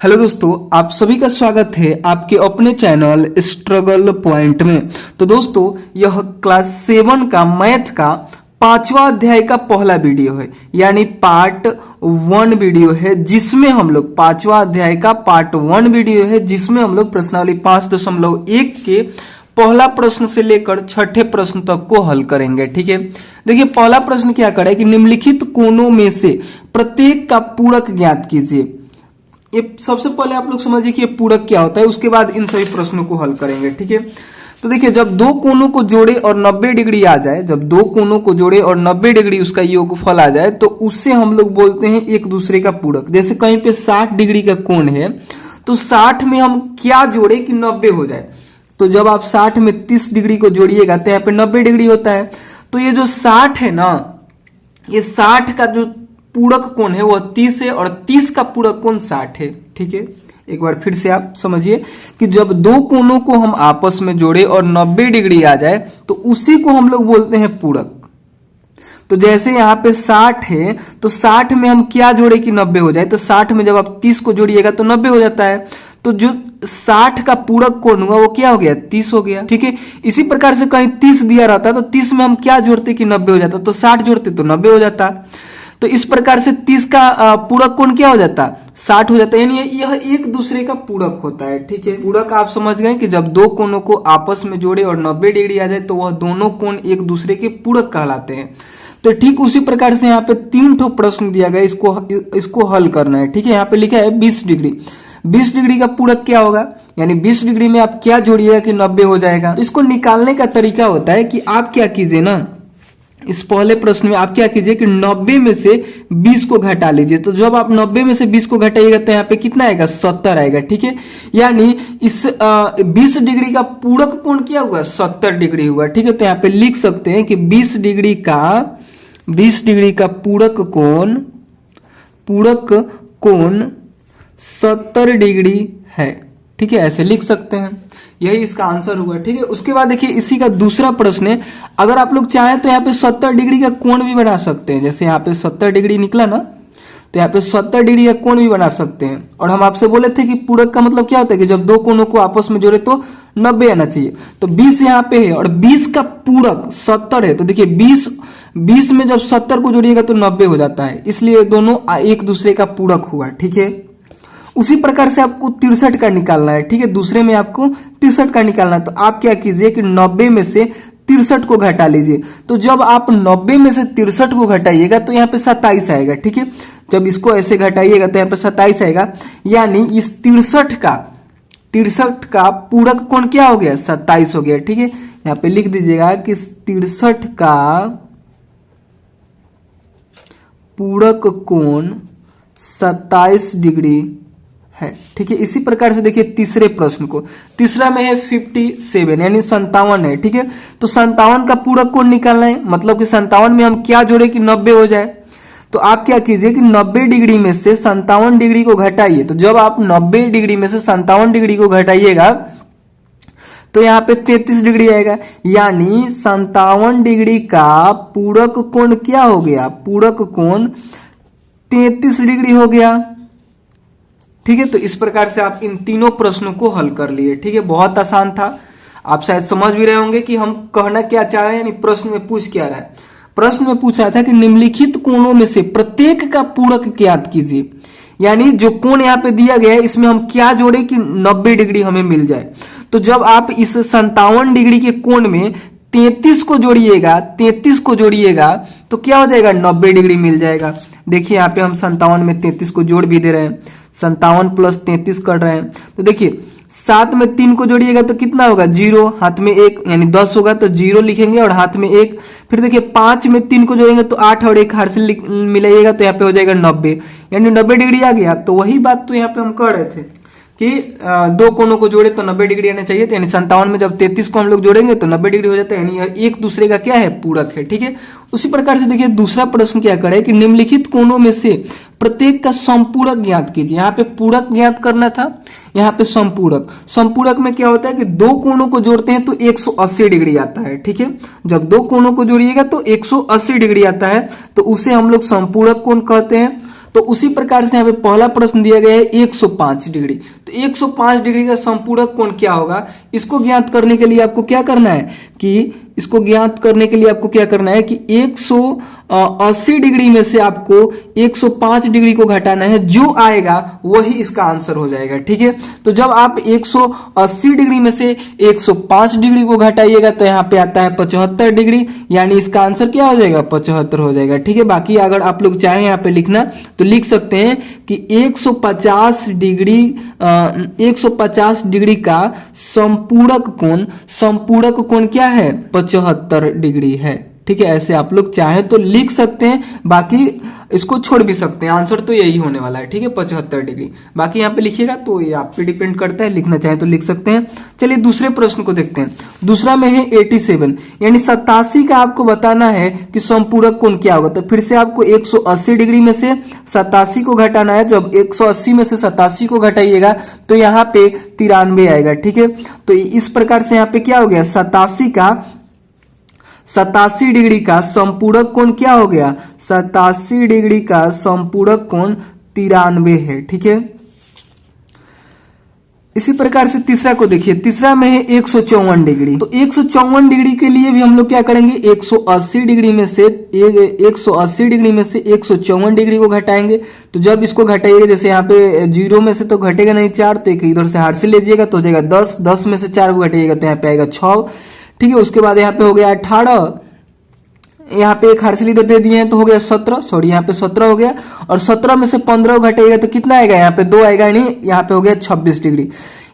Hello दोस्तों, आप सभी का स्वागत है आपके अपने चैनल स्ट्रगल पॉइंट में। तो दोस्तों, यह क्लास 7 का मैथ का 5वां अध्याय का पहला वीडियो है, यानी पार्ट 1 वीडियो है, जिसमें हम लोग 5वां अध्याय का पार्ट 1 वीडियो है, जिसमें हम लोग प्रश्नावली 5.1 के पहला प्रश्न से लेकर छठे प्रश्न तक को हल करेंगे। ठीक है, देखिए पहला प्रश्न क्या करे कि निम्नलिखित कोणों में से प्रत्येक का पूरक ज्ञात कीजिए। ये सबसे पहले आप लोग समझिए कि ये पूरक क्या होता है, उसके बाद इन सभी प्रश्नों को हल करेंगे। ठीक है, तो देखिए जब दो कोणों को जोड़े और 90 डिग्री आ जाए, जब दो कोणों को जोड़े और 90 डिग्री उसका योगफल आ जाए, तो उससे हम लोग बोलते हैं एक दूसरे का पूरक। जैसे कहीं पे 60 डिग्री का कोण है, तो 60 में हम क्या जोड़े कि 90 हो जाए। तो जब आप 60 में 30 डिग्री को जोड़िएगा तो यहाँ पे 90 डिग्री होता है। तो ये जो 60 है ना, ये 60 का जो पूरक कोण है वह 30 है और 30 का पूरक कोण 60 है। ठीक है, एक बार फिर से आप समझिए कि जब दो कोणों को हम आपस में जोड़े और 90 डिग्री आ जाए तो उसी को हम लोग बोलते हैं पूरक। तो जैसे यहाँ पे 60 है, तो 60 में हम क्या जोड़े कि 90 हो जाए। तो 60 में जब आप 30 को जोड़िएगा तो 90 हो जाता है। तो जो 60 का पूरक कोण हुआ वो क्या हो गया, 30 हो गया। ठीक है, इसी प्रकार से कहीं 30 दिया रहता तो 30 में हम क्या जोड़ते कि 90 हो जाता, तो 60 जोड़ते तो 90 हो जाता। तो इस प्रकार से 30 का पूरक कोण क्या हो जाता, 60 हो जाता है, यानी यह एक दूसरे का पूरक होता है। ठीक है, पूरक आप समझ गए कि जब दो कोणों को आपस में जोड़े और 90 डिग्री आ जाए तो वह दोनों कोण एक दूसरे के पूरक कहलाते हैं। तो ठीक उसी प्रकार से यहाँ पे 3 ठो प्रश्न दिया गया, इसको हल करना है। ठीक है, यहाँ पे लिखा है 20 डिग्री। 20 डिग्री का पूरक क्या होगा, यानी 20 डिग्री में आप क्या जोड़िएगा कि 90 हो जाएगा। तो इसको निकालने का तरीका होता है कि आप क्या कीजिए ना, इस पहले प्रश्न में आप क्या कीजिए कि 90 में से 20 को घटा लीजिए। तो जब आप 90 में से 20 को घटाइएगा तो यहाँ पे कितना आएगा, 70 आएगा। ठीक है, यानी इस 20 डिग्री का पूरक कोण क्या हुआ, 70 डिग्री हुआ। ठीक है, तो यहाँ पे लिख सकते हैं कि 20 डिग्री का पूरक कोण 70 डिग्री है। ठीक है, ऐसे लिख सकते हैं, यही इसका आंसर हुआ। ठीक है, उसके बाद देखिए इसी का दूसरा प्रश्न है, अगर आप लोग चाहें तो यहाँ पे 70 डिग्री का कोण भी बना सकते हैं। जैसे यहाँ पे 70 डिग्री निकला ना, तो यहाँ पे 70 डिग्री का कोण भी बना सकते हैं। और हम आपसे बोले थे कि पूरक का मतलब क्या होता है कि जब दो कोणों को आपस में जोड़े तो 90 आना चाहिए। तो 20 यहाँ पे है और 20 का पूरक 70 है। तो देखिए 20 में जब 70 को जोड़िएगा तो 90 हो जाता है, इसलिए दोनों एक दूसरे का पूरक हुआ। ठीक है, उसी प्रकार से आपको 63 का निकालना है। ठीक है, दूसरे में आपको 63 का निकालना है। तो आप क्या कीजिए कि 90 में से 63 को घटा लीजिए। तो जब आप 90 में से 63 को घटाइएगा तो यहाँ पे 27 आएगा। ठीक है, जब इसको ऐसे घटाइएगा तो यहाँ पे 27 आएगा, यानी इस 63 का पूरक कोण क्या हो गया, 27 हो गया। ठीक है, यहाँ पे लिख दीजिएगा कि 63 का पूरक कोण 27 डिग्री है। ठीक है, इसी प्रकार से देखिए तीसरे प्रश्न को, तीसरा में है 57 यानी 57 है। ठीक है, तो 57 का पूरक कोण निकालना है, मतलब कि 57 में हम क्या जोड़े कि 90 हो जाए। तो आप क्या कीजिए कि 90 डिग्री में से 57 डिग्री को घटाइए। तो जब आप 90 डिग्री में से 57 डिग्री को घटाइएगा तो यहाँ पे 33 डिग्री आएगा, यानी 57 डिग्री का पूरक कोण क्या हो गया, पूरक कोण 33 डिग्री हो गया। ठीक है, तो इस प्रकार से आप इन तीनों प्रश्नों को हल कर लिए। ठीक है, बहुत आसान था, आप शायद समझ भी रहे होंगे कि हम कहना क्या चाह रहे हैं, यानी प्रश्न में पूछ क्या रहा है। प्रश्न में पूछ रहा था कि निम्नलिखित कोणों में से प्रत्येक का पूरक ज्ञात कीजिए, यानी जो कोण यहाँ पे दिया गया है इसमें हम क्या जोड़े कि 90 डिग्री हमें मिल जाए। तो जब आप इस 57 डिग्री के कोण में 33 को जोड़िएगा तो क्या हो जाएगा, 90 डिग्री मिल जाएगा। देखिए यहाँ पे हम 57 में 33 को जोड़ भी दे रहे हैं, 57 प्लस 33 कर रहे हैं। तो देखिए 7 में 3 को जोड़िएगा तो कितना होगा, 0, हाथ में 1 यानी 10 होगा, तो 0 लिखेंगे और हाथ में 1। फिर देखिए 5 में 3 को जोड़ेंगे तो 8 और 1 हाथ से मिलाइएगा तो यहाँ पे हो जाएगा 90, यानी 90 डिग्री आ गया। तो वही बात तो यहाँ पे हम कर रहे थे कि दो कोणों को जोड़े तो 90 डिग्री आना चाहिए। तो यानी 57 में जब 33 को हम लोग जोड़ेंगे तो 90 डिग्री हो जाता है, यानी यह एक दूसरे का क्या है, पूरक है। ठीक है, उसी प्रकार से देखिए दूसरा प्रश्न क्या करे कि निम्नलिखित कोणों में से प्रत्येक का संपूरक ज्ञात कीजिए। यहाँ पे पूरक ज्ञात करना था, यहाँ पे संपूरक में क्या होता है कि दो कोणों को जोड़ते हैं तो 180 डिग्री आता है। ठीक है, जब दो कोणों को जोड़िएगा तो 180 डिग्री आता है, तो उसे हम लोग संपूरक कोण कहते हैं। तो उसी प्रकार से यहाँ पे पहला प्रश्न दिया गया है 105 डिग्री। तो 105 डिग्री का संपूरक कोण क्या होगा, इसको ज्ञात करने के लिए आपको क्या करना है कि 180 डिग्री में से आपको 105 डिग्री को घटाना है, जो आएगा वही इसका आंसर हो जाएगा। ठीक है, तो जब आप 180 डिग्री में से 105 डिग्री को घटाइएगा तो यहाँ पे आता है 75 डिग्री, यानी इसका आंसर क्या हो जाएगा, 75 हो जाएगा। ठीक है, बाकी अगर आप लोग चाहें यहाँ पे लिखना तो लिख सकते हैं कि 150 डिग्री का संपूरक कोण क्या है, 75 डिग्री है। ठीक है, ऐसे आप लोग चाहे तो लिख सकते हैं, बाकी इसको छोड़ भी सकते हैं, आंसर तो यही होने वाला है। ठीक है, 75 डिग्री। बाकी यहाँ पे लिखिएगा तो ये आप पे डिपेंड करता है, लिखना चाहे तो लिख सकते हैं। चलिए दूसरे प्रश्न को देखते हैं। दूसरा में है 87 यानी 87 का आपको बताना है कि संपूरक कोण क्या होगा। तो फिर से आपको 180 डिग्री में से 87 को घटाना है। जब 180 में से 87 को घटाइएगा तो यहाँ पे 93 आएगा। ठीक है, तो इस प्रकार से यहाँ पे क्या हो गया, 87 डिग्री का संपूरक कोण क्या हो गया, 87 डिग्री का संपूरक कोण 93 है। ठीक है, इसी प्रकार से तीसरा को देखिए। तीसरा में है 154 डिग्री। तो 154 डिग्री के लिए भी हम लोग क्या करेंगे, 180 डिग्री में से 154 डिग्री को घटाएंगे। तो जब इसको घटाइएगा, जैसे यहाँ पे 0 में से तो घटेगा नहीं 4, तो एक इधर से हाथ से लीजिएगा तो हो जाएगा 10, 10 में से 4 को घटाइएगा तो यहाँ पे आएगा 6। ठीक है, उसके बाद यहाँ पे हो गया 18, यहाँ पे एक हार्सिल इधर दे दिए हैं तो हो गया 17, सॉरी यहाँ पे 17 हो गया। और 17 में से 15 घटेगा तो कितना आएगा, यहाँ पे 2 आएगा, यानी यहाँ पे हो गया 26 डिग्री।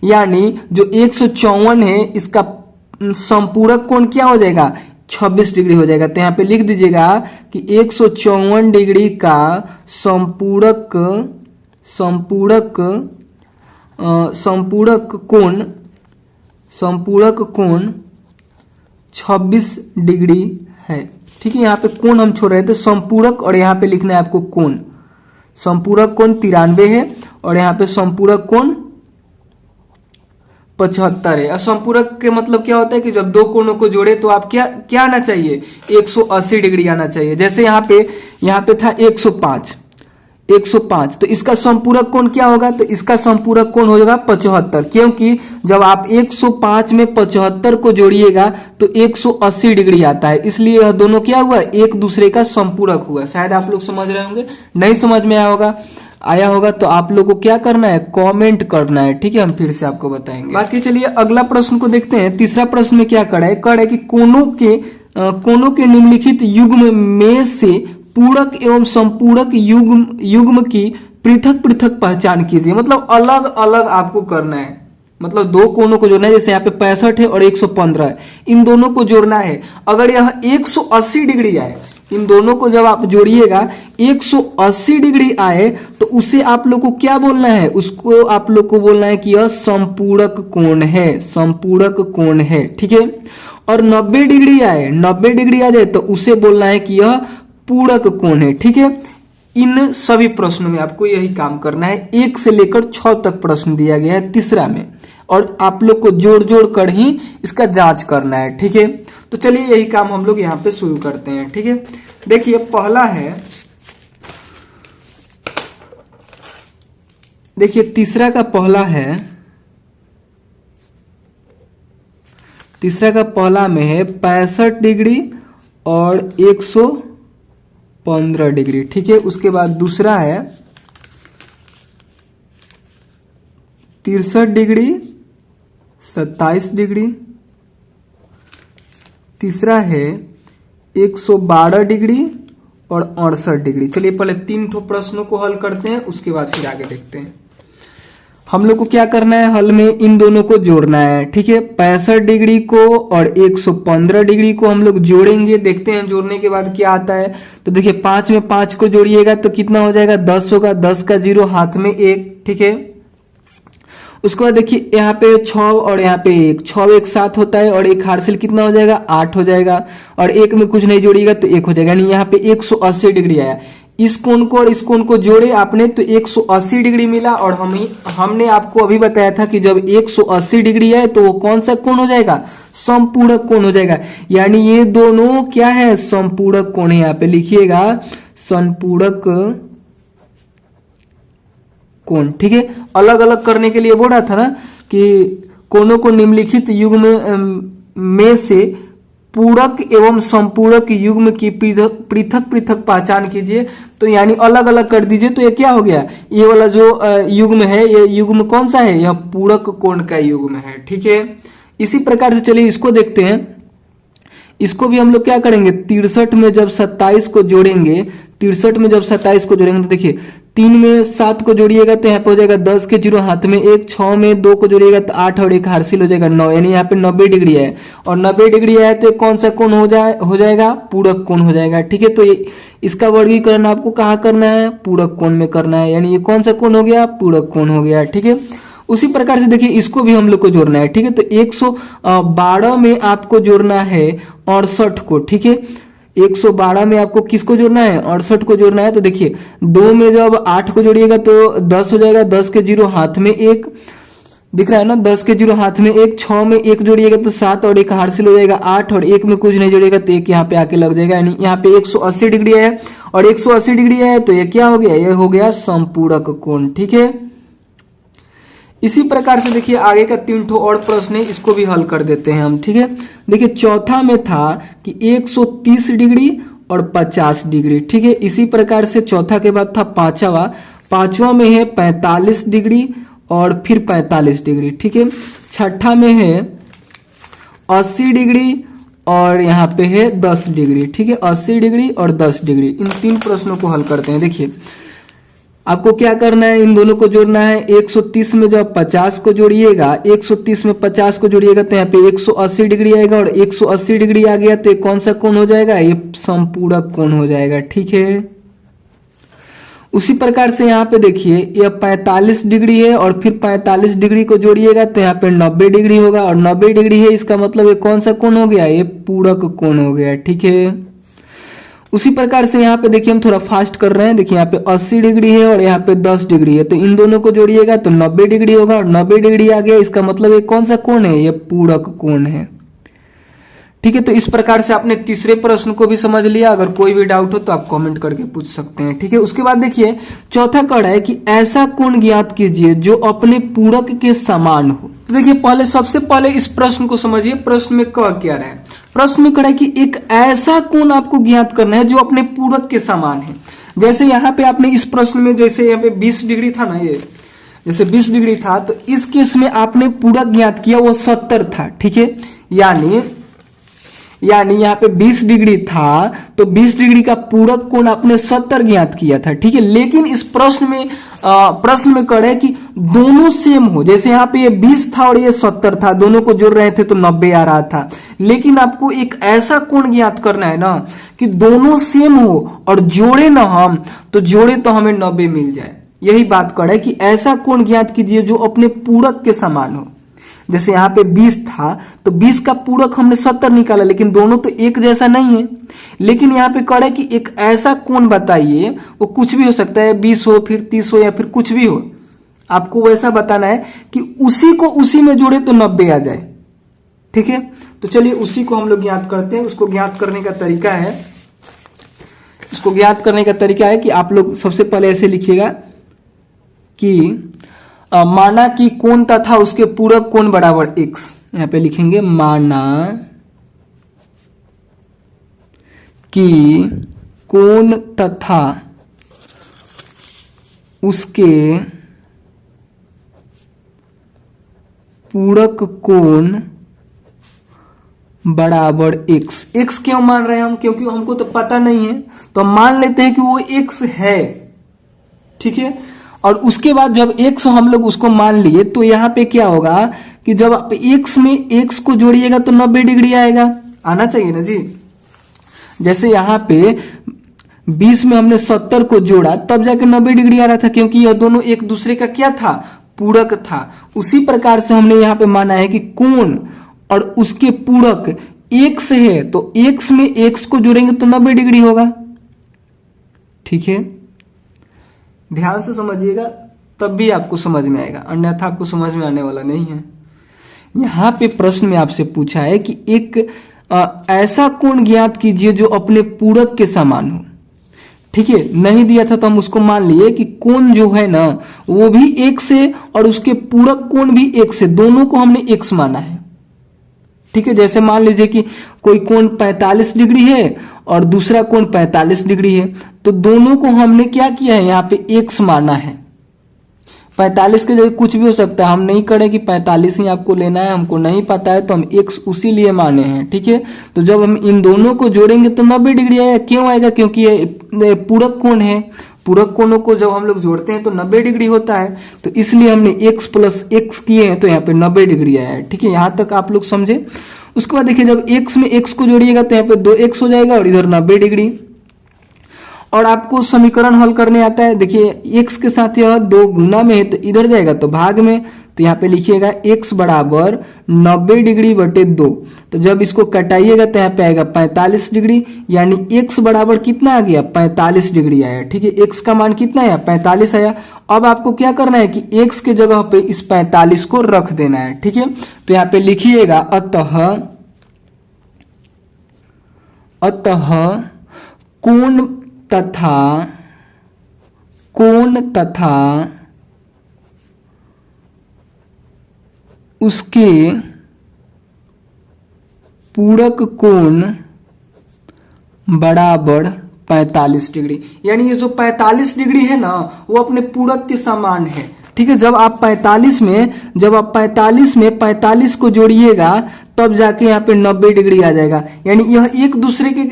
यानी जो 154 है इसका संपूरक कोण क्या हो जाएगा, 26 डिग्री हो जाएगा। तो यहाँ पे लिख दीजिएगा कि 154 डिग्री का संपूरक कोण 26 डिग्री है। ठीक है, यहाँ पे कोण हम छोड़ रहे थे संपूरक, और यहाँ पे लिखना है आपको कोण। संपूरक कोण 93 है और यहाँ पे संपूरक कोण 75 है। संपूरक के मतलब क्या होता है कि जब दो कोणों को जोड़े तो आप क्या आना चाहिए, 180 डिग्री आना चाहिए। जैसे यहाँ पे था 105, तो इसका संपूरक कोण क्या होगा, तो इसका संपूरक कोण हो जाएगा 75, क्योंकि जब आप 105 में 75 को जोड़िएगा तो 180 डिग्री आता है, इसलिए यह दोनों क्या हुआ, एक दूसरे का संपूरक हुआ। शायद आप लोग समझ रहे होंगे, नहीं समझ में आया होगा तो आप लोग को क्या करना है, कमेंट करना है। ठीक है, हम फिर से आपको बताएंगे। बाकी चलिए अगला प्रश्न को देखते हैं। तीसरा प्रश्न में क्या करा है कि कोणों के निम्नलिखित युग्म में से पूरक एवं संपूरक युग्म की पृथक पृथक पहचान कीजिए। मतलब अलग अलग आपको करना है, मतलब दो कोणों को जोड़ना है। जैसे यहाँ पे 65 है और 115 है, इन दोनों को जोड़ना है। अगर यह 180 डिग्री आए, इन दोनों को जब आप जोड़िएगा 180 डिग्री आए तो उसे आप लोग को क्या बोलना है, उसको आप लोग को बोलना है कि यह संपूरक कोण है। ठीक है, और 90 डिग्री आ जाए तो उसे बोलना है कि यह पूरक कोण है। ठीक है, इन सभी प्रश्नों में आपको यही काम करना है। 1 से लेकर 6 तक प्रश्न दिया गया है तीसरा में, और आप लोग को जोड़ कर ही इसका जांच करना है। ठीक है, तो चलिए यही काम हम लोग यहाँ पे शुरू करते हैं। ठीक है, देखिए पहला है, देखिए तीसरा का पहला में है 65 डिग्री और 115 डिग्री। ठीक है, उसके बाद दूसरा है 63 डिग्री 27 डिग्री। तीसरा है 112 डिग्री और 68 डिग्री। चलिए पहले 3 ठो प्रश्नों को हल करते हैं, उसके बाद फिर आगे देखते हैं। हम लोग को क्या करना है, हल में इन दोनों को जोड़ना है। ठीक है, 65 डिग्री को और 115 डिग्री को हम लोग जोड़ेंगे, देखते हैं जोड़ने के बाद क्या आता है। तो देखिए 5 में 5 को जोड़िएगा तो कितना हो जाएगा, 10 होगा। 10 का 0 हाथ में 1। ठीक है, उसके बाद देखिए यहाँ पे 6 और यहाँ पे 1, 6 एक साथ होता है और एक हार्सिल कितना हो जाएगा, 8 हो जाएगा। और 1 में कुछ नहीं जोड़िएगा तो 1 हो जाएगा, यानी यहाँ पे 180 डिग्री आया। इस कोण को और इस कोण को जोड़े आपने तो 180 डिग्री मिला। और हमने आपको अभी बताया था कि जब 180 डिग्री है तो वो कौन सा कोण हो जाएगा, संपूरक कोण हो जाएगा। यानी ये दोनों क्या है, संपूरक कोण है। यहाँ पे लिखिएगा संपूरक कोण। ठीक है, अलग अलग करने के लिए बोल रहा था ना कि कोणों को निम्नलिखित युग्म में से पूरक एवं संपूरक युग्म की पृथक पृथक पहचान कीजिए। तो यानी अलग अलग कर दीजिए। तो ये क्या हो गया, ये वाला जो युग्म है, ये युग्म कौन सा है, यह पूरक कोण का युग्म है। ठीक है, इसी प्रकार से चलिए इसको देखते हैं। इसको भी हम लोग क्या करेंगे, 63 में जब 27 को जोड़ेंगे, 63 में जब 27 को जोड़ेंगे तो देखिए 3 में 7 को जोड़िएगा तो यहाँ पे हो जाएगा 10 के 0 हाथ में 1, 6 में 2 को जोड़िएगा तो 8 और 1 हासिल हो जाएगा 9, यानी यहाँ पे 90 डिग्री है। और 90 डिग्री है तो कौन सा कोण हो जाएगा, पूरक कोण हो जाएगा। ठीक है, तो इसका वर्गीकरण आपको कहाँ करना है, पूरक कोण में करना है, यानी ये कौन सा कोण हो गया, पूरक कोण हो गया। ठीक है, उसी प्रकार से देखिए इसको भी हम लोग को जोड़ना है। ठीक है, तो 112 में आपको जोड़ना है 68 को। ठीक है, 112 में आपको किसको जोड़ना है, 68 को जोड़ना है। तो देखिए 2 में जब 8 को जोड़िएगा तो 10 हो जाएगा, 10 के 0 हाथ में 1 दिख रहा है ना, 10 के 0 हाथ में 1, 6 में 1 जोड़िएगा तो 7 और 1 हासिल हो जाएगा 8 और 1 में कुछ नहीं जोड़िएगा तो 1 यहाँ पे आके लग जाएगा, यानी यहाँ पे 180 डिग्री है। और 180 डिग्री है तो ये क्या हो गया, ये हो गया संपूरक कोण। ठीक है, इसी प्रकार से देखिए आगे का 3 ठो और प्रश्न है, इसको भी हल कर देते हैं हम। ठीक है, देखिए चौथा में था कि 130 डिग्री और 50 डिग्री। ठीक है, इसी प्रकार से चौथा के बाद था पांचवा में है 45 डिग्री और फिर 45 डिग्री। ठीक है, छठा में है 80 डिग्री और यहाँ पे है 10 डिग्री। ठीक है, 80 डिग्री और 10 डिग्री, इन 3 प्रश्नों को हल करते हैं। देखिए आपको क्या करना है, इन दोनों को जोड़ना है। 130 में जब 50 को जोड़िएगा, 130 में 50 को जोड़िएगा तो यहाँ पे 180 डिग्री आएगा और 180 डिग्री आ गया तो कौन सा कोण हो जाएगा, ये संपूरक कोण हो जाएगा। ठीक है, उसी प्रकार से यहाँ पे देखिए यह 45 डिग्री है और फिर 45 डिग्री को जोड़िएगा तो यहाँ पे 90 डिग्री होगा और 90 डिग्री है, इसका मतलब ये कौन सा कोण हो गया, ये पूरक कोण हो गया। ठीक है, उसी प्रकार से यहाँ पे देखिए हम थोड़ा फास्ट कर रहे हैं। देखिए यहाँ पे 80 डिग्री है और यहाँ पे 10 डिग्री है, तो इन दोनों को जोड़िएगा तो 90 डिग्री होगा और 90 डिग्री आ गया, इसका मतलब ये कौन सा कोण है, ये पूरक कोण है। ठीक है, तो इस प्रकार से आपने तीसरे प्रश्न को भी समझ लिया। अगर कोई भी डाउट हो तो आप कमेंट करके पूछ सकते हैं। ठीक है, उसके बाद देखिए चौथा कड़ है कि ऐसा कोण ज्ञात कीजिए जो अपने पूरक के समान हो। तो देखिए सबसे पहले इस प्रश्न को समझिए, प्रश्न में कह क्या रहा है, प्रश्न में कह रहा है कि एक ऐसा कोण आपको ज्ञात करना है जो अपने पूरक के समान है। जैसे यहाँ पे आपने इस प्रश्न में जैसे यहाँ पे 20 डिग्री था ना, ये जैसे 20 डिग्री था तो इस केस में आपने पूरक ज्ञात किया वो 70 था। ठीक है, यानी यहाँ पे 20 डिग्री था तो 20 डिग्री का पूरक कोण आपने 70 ज्ञात किया था। ठीक है, लेकिन इस प्रश्न में करे कि दोनों सेम हो। जैसे यहाँ पे ये 20 था और ये 70 था, दोनों को जोड़ रहे थे तो 90 आ रहा था। लेकिन आपको एक ऐसा कोण ज्ञात करना है ना कि दोनों सेम हो और जोड़े ना हम तो जोड़े तो हमें 90 मिल जाए। यही बात करे कि ऐसा कोण ज्ञात कीजिए जो अपने पूरक के समान हो। जैसे यहाँ पे 20 था तो 20 का पूरक हमने 70 निकाला, लेकिन दोनों तो एक जैसा नहीं है। लेकिन यहाँ पे कह रहा है कि एक ऐसा कोण बताइए, वो कुछ भी हो सकता है, 20 हो फिर 30 हो या फिर कुछ भी हो, आपको वैसा बताना है कि उसी को उसी में जोड़े तो 90 आ जाए। ठीक है, तो चलिए उसी को हम लोग ज्ञात करते हैं। उसको ज्ञात करने का तरीका है कि आप लोग सबसे पहले ऐसे लिखिएगा कि माना कि कोण तथा उसके पूरक कोण बराबर x। यहां पे लिखेंगे माना कि कोण तथा उसके पूरक कोण बराबर x। x क्यों मान रहे हैं हम, क्योंकि हमको तो पता नहीं है, तो हम मान लेते हैं कि वो x है। ठीक है, और उसके बाद जब x हम लोग उसको मान लिए तो यहाँ पे क्या होगा कि जब आप x में x को जोड़िएगा तो 90 डिग्री आएगा, आना चाहिए ना जी। जैसे यहाँ पे 20 में हमने 70 को जोड़ा तब जाके 90 डिग्री आ रहा था, क्योंकि यह दोनों एक दूसरे का क्या था, पूरक था। उसी प्रकार से हमने यहाँ पे माना है कि कोण और उसके पूरक x है तो x में x को जोड़ेंगे तो 90 डिग्री होगा। ठीक है, ध्यान से समझिएगा तब भी आपको समझ में आएगा, अन्यथा आपको समझ में आने वाला नहीं है। यहाँ पे प्रश्न में आपसे पूछा है कि एक ऐसा कोण ज्ञात कीजिए जो अपने पूरक के समान हो। ठीक है, नहीं दिया था तो हम उसको मान लिए कि कोण जो है ना वो भी एक से और उसके पूरक कोण भी एक से, दोनों को हमने x माना है। ठीक है, जैसे मान लीजिए कि कोई कोण 45 डिग्री है और दूसरा कोण 45 डिग्री है, तो दोनों को हमने क्या किया है, यहाँ पे x माना है। 45 के जगह कुछ भी हो सकता है, हम नहीं करें कि 45 ही आपको लेना है, हमको नहीं पता है तो हम x उसी लिए माने हैं। ठीक है, तो जब हम इन दोनों को जोड़ेंगे तो 90 डिग्री आएगा। क्यों आएगा, क्योंकि ये पूरक कोण है, पूरक कोणों को जब हम लोग जोड़ते हैं तो 90 डिग्री होता है, तो इसलिए हमने x प्लस x किए हैं तो यहाँ पे 90 डिग्री आया है। ठीक है, यहाँ तक आप लोग समझे। उसके बाद देखिए जब x में x को जोड़िएगा तो यहाँ पे 2x हो जाएगा और इधर 90 डिग्री। और आपको समीकरण हल करने आता है, देखिए x के साथ यह 2 गुना में है तो इधर जाएगा तो भाग में, तो यहाँ पे लिखिएगा x बराबर 90 डिग्री बटे 2। तो जब इसको कटाइएगा तो यहाँ पे आएगा 45 डिग्री, यानी x बराबर कितना आ गया, 45 डिग्री आया। ठीक है, x का मान कितना आया, 45 आया। अब आपको क्या करना है कि x के जगह पे इस 45 को रख देना है। ठीक है, तो यहाँ पे लिखिएगा अतः कोण तथा उसके पूरक कोण बराबर 45 डिग्री। यानी ये जो 45 डिग्री है ना वो अपने पूरक के समान है। ठीक है, जब आप 45 में 45 को जोड़िएगा तब जाके यहाँ पे 90 डिग्री आ जाएगा। यानी यह एक दूसरे के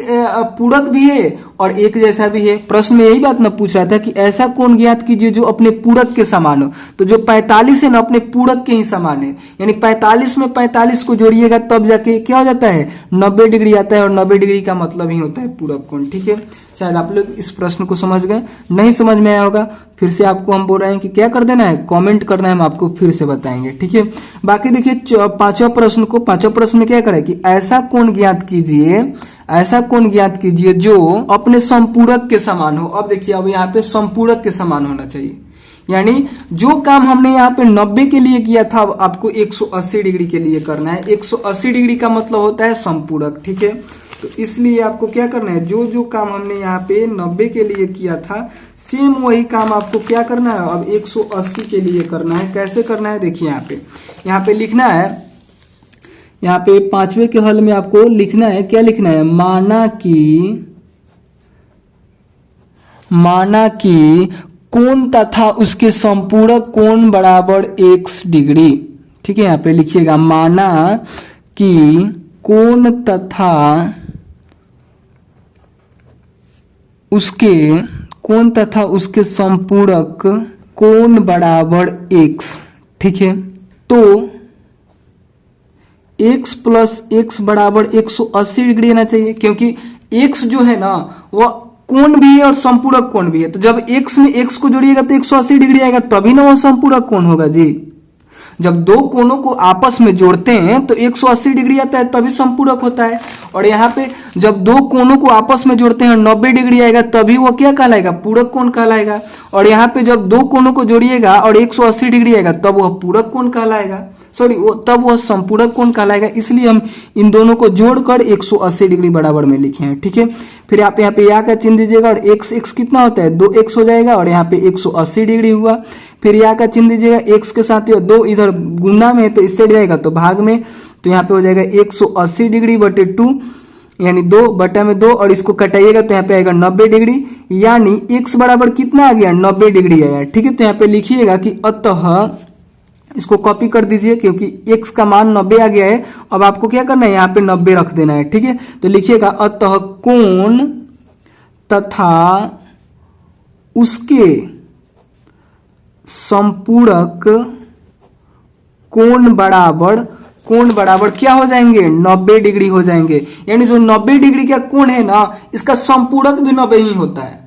पूरक भी है और एक जैसा भी है। प्रश्न में यही बात ना पूछ रहा था कि ऐसा कोण ज्ञात कीजिए जो अपने पूरक के समान हो, तो जो 45 है ना अपने पूरक के ही समान है। यानी 45 में 45 को जोड़िएगा तब जाके क्या हो जाता है, 90 डिग्री आता है, और 90 डिग्री का मतलब ही होता है पूरक कोण। ठीक है, शायद आप लोग इस प्रश्न को समझ गए। नहीं समझ में आया होगा फिर से आपको हम बोल रहे हैं कि क्या कर देना है, कमेंट करना है, हम आपको फिर से बताएंगे। ठीक है, बाकी देखिए पांचवा प्रश्न में क्या करें कि ऐसा कोण ज्ञात कीजिए जो अपने संपूरक के समान हो। अब देखिए अब यहाँ पे संपूरक के समान होना चाहिए, यानी जो काम हमने यहाँ पे 90 के लिए किया था अब आपको 180 डिग्री के लिए करना है। 180 डिग्री का मतलब होता है संपूरक। ठीक है, तो इसलिए आपको क्या करना है, जो काम हमने यहाँ पे 90 के लिए किया था सेम वही काम आपको क्या करना है अब 180 के लिए करना है। कैसे करना है, देखिए यहाँ पे लिखना है, यहाँ पे पांचवे के हल में आपको लिखना है, क्या लिखना है, माना कि कोण तथा उसके संपूरक कोण बराबर x डिग्री। ठीक है, यहाँ पे लिखिएगा माना कि कोण तथा उसके संपूरक कोण बराबर x। ठीक है, तो x प्लस x बराबर 180 डिग्री आना चाहिए, क्योंकि x जो है ना वह कोण भी है और संपूरक कोण भी है। तो जब x में x को जोड़िएगा तो 180 डिग्री आएगा, तभी ना वह संपूरक कोण होगा जी। जब दो कोणों को आपस में जोड़ते हैं तो 180 डिग्री आता है, तभी संपूरक होता है। और यहाँ पे जब दो कोणों को आपस में जोड़ते हैं 90 डिग्री आएगा, तभी वो क्या कहलाएगा, पूरक कोण कहलाएगा। और यहाँ पे जब दो कोणों को जोड़िएगा और 180 डिग्री आएगा तब वह पूरक कोण कहलाएगा, तब वह संपूरक कोण कहलाएगा। इसलिए हम इन दोनों को जोड़कर 180 डिग्री बराबर में लिखे हैं। ठीक है, फिर आप यहाँ पे या का चिन्ह दीजिएगा और x कितना होता है, 2x हो जाएगा, और यहाँ पे 180 डिग्री हुआ। फिर या का चिन्ह दीजिएगा, x के साथ 2 इधर गुना में तो इससे जाएगा तो भाग में, तो यहाँ पे हो जाएगा 180 डिग्री बटे 2, यानी 2 बटा में 2, और इसको कटाइएगा तो यहाँ पे आएगा 90 डिग्री, यानी x बराबर कितना आ गया, 90 डिग्री आया। ठीक है, तो यहाँ पे लिखिएगा कि अतः, इसको कॉपी कर दीजिए क्योंकि x का मान 90 आ गया है। अब आपको क्या करना है, यहाँ पे 90 रख देना है। ठीक है, तो लिखिएगा अतः कोण तथा उसके संपूरक कोण बराबर क्या हो जाएंगे, 90 डिग्री हो जाएंगे। यानी जो 90 डिग्री का कोण है ना इसका संपूरक भी 90 ही होता है।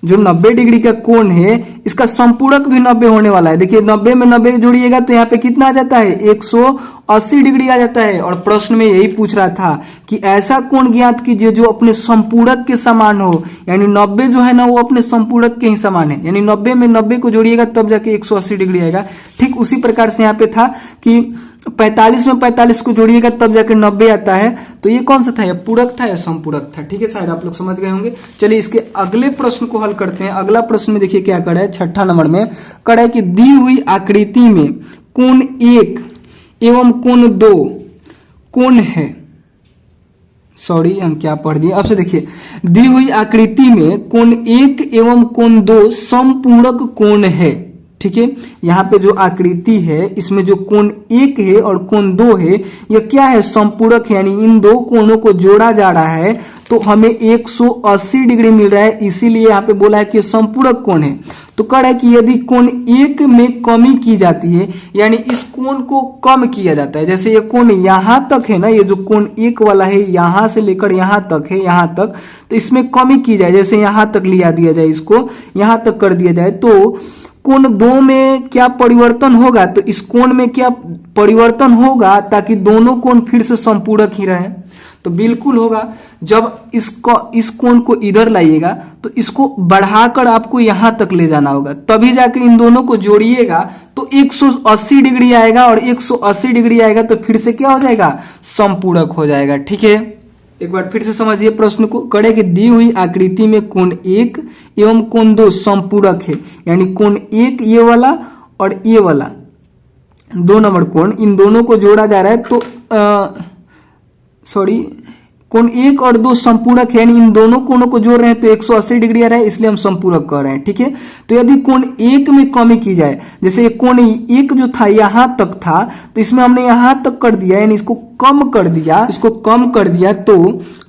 जो 90 डिग्री का कोण है इसका संपूरक भी 90 होने वाला है। देखिए 90 में 90 जोड़िएगा तो यहाँ पे कितना आ जाता है, 180 डिग्री आ जाता है। और प्रश्न में यही पूछ रहा था कि ऐसा कोण ज्ञात कीजिए जो अपने संपूरक के समान हो, यानी 90 जो है ना वो अपने संपूरक के ही समान है। यानी 90 में 90 को जोड़िएगा तब जाके 180 डिग्री आएगा। ठीक उसी प्रकार से यहाँ पे था कि 45 में 45 को जोड़िएगा तब जाकर 90 आता है। तो ये कौन सा था, ये पूरक था या समपूरक था? ठीक है, शायद आप लोग समझ गए होंगे। चलिए इसके अगले प्रश्न को हल करते हैं। अगला प्रश्न में देखिए क्या कड़ा है, 6ठा नंबर में कड़ा है कि दी हुई आकृति में कोण 1 एवं कोण 2 कोण है। सॉरी, हम क्या पढ़ दिए। अब से देखिए, दी हुई आकृति में कोण 1 एवं कोण 2 समपूरक कोण है। ठीक है, यहाँ पे जो आकृति है इसमें जो कोण 1 है और कोण 2 है यह क्या है, समपूरक है, यानी इन दो कोणों को जोड़ा जा रहा है तो हमें 180 डिग्री मिल रहा है, इसीलिए यहाँ पे बोला है कि समपूरक कोण है। तो कह रहा है कि यदि कोण 1 में कमी की जाती है, यानी इस कोण को कम किया जाता है, जैसे ये कोण यहां तक है ना, ये जो कोण 1 वाला है यहां से लेकर यहां तक है, यहां तक, तो इसमें कमी की जाए, जैसे यहां तक लिया दिया जाए, इसको यहां तक कर दिया जाए, तो कोण 2 में क्या परिवर्तन होगा, तो इस कोण में क्या परिवर्तन होगा ताकि दोनों कोण फिर से संपूरक ही रहे? तो बिल्कुल होगा। जब इस कोण को इधर लाइएगा तो इसको बढ़ाकर आपको यहां तक ले जाना होगा, तभी जाके इन दोनों को जोड़िएगा तो 180 डिग्री आएगा, और 180 डिग्री आएगा तो फिर से क्या हो जाएगा, संपूरक हो जाएगा। ठीक है, एक बार फिर से समझिए प्रश्न को। कड़े की दी हुई आकृति में कोण 1 एवं कोण 2 संपूरक है, यानी कोण 1 ये वाला और ये वाला 2 नंबर कोण, इन दोनों को जोड़ा जा रहा है, तो सॉरी, कोण 1 और 2 संपूरक है, यानी इन दोनों कोणों को जोड़ रहे हैं तो 180 डिग्री आ रहा है, इसलिए हम संपूरक कर रहे हैं। ठीक है, तो यदि कोण 1 में कमी की जाए, जैसे ये कोण 1 जो था यहां तक था, तो इसमें हमने यहां तक कर दिया, यानी इसको कम कर दिया, तो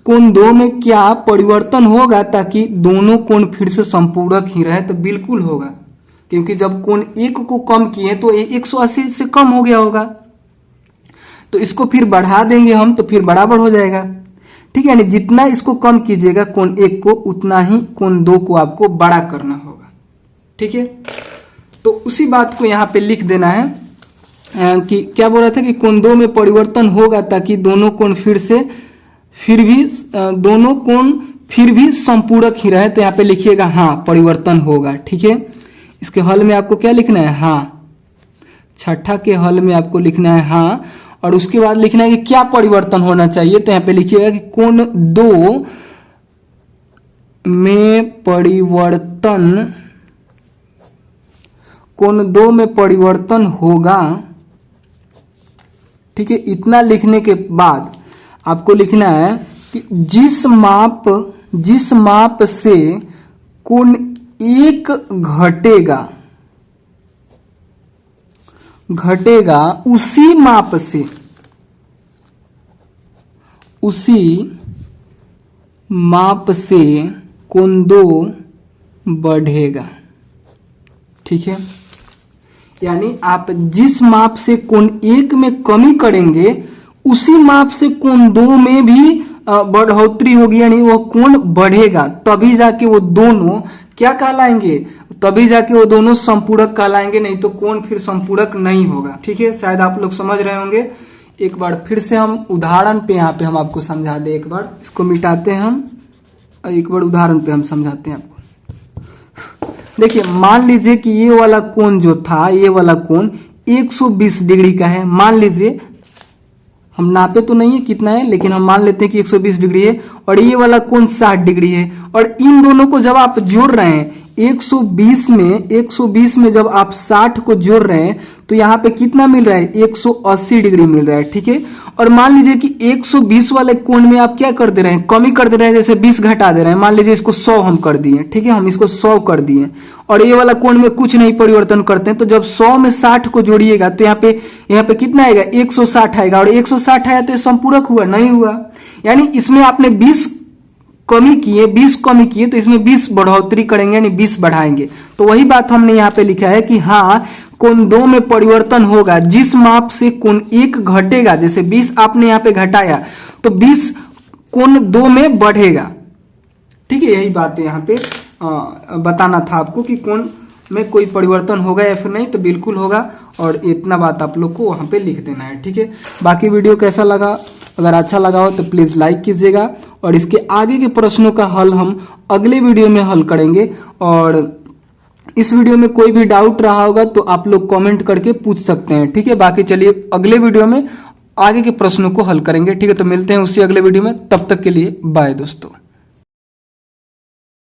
कोण 2 में क्या परिवर्तन होगा ताकि दोनों कोण फिर से संपूरक ही रहे? तो बिल्कुल होगा, क्योंकि जब कोण 1 को कम किए तो 180 से कम हो गया होगा, तो इसको फिर बढ़ा देंगे हम तो फिर बराबर हो जाएगा। ठीक है, यानी जितना इसको कम कीजिएगा कोण 1 को, उतना ही कोण 2 को आपको बड़ा करना होगा। ठीक है, तो उसी बात को यहाँ पे लिख देना है कि क्या बोल रहा था कि कोण 2 में परिवर्तन होगा ताकि दोनों कोण फिर भी संपूरक ही रहे। तो यहाँ पे लिखिएगा हाँ परिवर्तन होगा। ठीक है, इसके हल में आपको क्या लिखना है, हाँ। 6ठा के हल में आपको लिखना है हाँ, और उसके बाद लिखना है कि क्या परिवर्तन होना चाहिए। तो यहाँ पे लिखिएगा कि कोण 2 में परिवर्तन होगा। ठीक है, इतना लिखने के बाद आपको लिखना है कि जिस माप से कोण 1 घटेगा उसी माप से कोण 2 बढ़ेगा। ठीक है, यानी आप जिस माप से कोण 1 में कमी करेंगे उसी माप से कोण 2 में भी बढ़ोतरी होगी, यानी वो कोण बढ़ेगा, तभी जाके वो दोनों क्या कहलाएंगे, तभी जाके वो दोनों संपूरक कहलाएंगे, नहीं तो कोण फिर संपूरक नहीं होगा। ठीक है, शायद आप लोग समझ रहे होंगे। एक बार फिर से हम उदाहरण पे यहाँ पे हम आपको समझा दे, एक बार इसको मिटाते हैं हम, एक बार उदाहरण पे हम समझाते हैं आपको। देखिए, मान लीजिए कि ये वाला कोण जो था, ये वाला कोण 120 डिग्री का है। मान लीजिए, हम नापे तो नहीं है कितना है, लेकिन हम मान लेते हैं कि 120 डिग्री है, और ये वाला कोण 60 डिग्री है, और इन दोनों को जब आप जोड़ रहे हैं 120 में जब आप 60 को जोड़ रहे हैं तो यहाँ पे कितना मिल रहा है, 180 डिग्री मिल रहा है। ठीक है, और मान लीजिए कि 120 वाले कोण में आप क्या कर दे रहे हैं, कमी कर दे रहे हैं, जैसे 20 घटा दे रहे हैं। मान लीजिए इसको 100 हम कर दिए। ठीक है, हम इसको 100 कर दिए, और ये वाला कोण में कुछ नहीं परिवर्तन करते हैं, तो जब 100 में 60 को जोड़िएगा तो यहाँ पे कितना आएगा, 160 आएगा, और 160 आया तो संपूरक हुआ, नहीं हुआ। यानी इसमें आपने 20 कमी किए तो इसमें 20 बढ़ोतरी करेंगे, यानी 20 बढ़ाएंगे। तो वही बात हमने यहाँ पे लिखा है कि हाँ कोण 2 में परिवर्तन होगा, जिस माप से कोण 1 घटेगा, जैसे 20 आपने यहाँ पे घटाया तो 20 कोण 2 में बढ़ेगा। ठीक है, यही बात है यहाँ पे बताना था आपको कि कोण में कोई परिवर्तन होगा या फिर नहीं, तो बिल्कुल होगा, और इतना बात आप लोग को वहां पे लिख देना है। ठीक है, बाकी वीडियो कैसा लगा, अगर अच्छा लगा हो तो प्लीज लाइक कीजिएगा, और इसके आगे के प्रश्नों का हल हम अगले वीडियो में हल करेंगे। और इस वीडियो में कोई भी डाउट रहा होगा तो आप लोग कमेंट करके पूछ सकते हैं, ठीक है। बाकी चलिए अगले वीडियो में आगे के प्रश्नों को हल करेंगे, ठीक है। तो मिलते हैं उसी अगले वीडियो में, तब तक के लिए बाय दोस्तों।